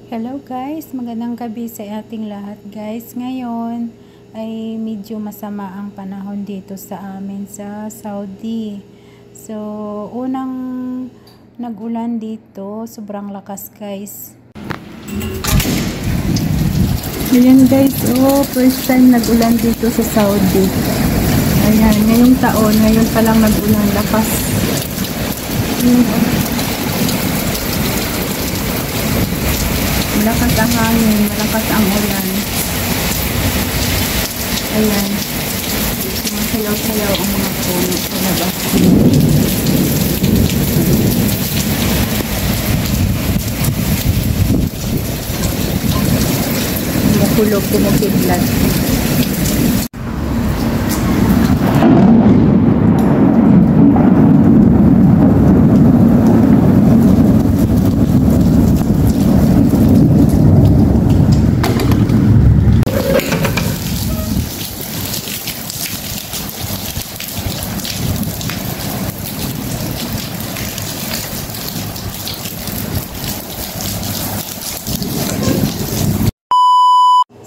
Hello guys, magandang gabi sa ating lahat guys. Ngayon ay medyo masama ang panahon dito sa amin sa Saudi. So, unang nag-ulan dito, sobrang lakas guys. Ayan guys, first time nag-ulan dito sa Saudi. Ayan, ngayong taon, ngayon pa lang nag-ulan, lakas. Malakas ang hangin, malakas ang ulan. Ayan. Sumasayaw-sayaw ang mga puno sa labas. Kumukulog, kumukidlat.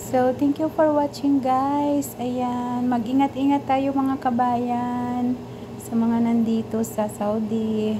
So, thank you for watching guys. Ayan, mag-ingat-ingat tayo mga kabayan sa mga nandito sa Saudi.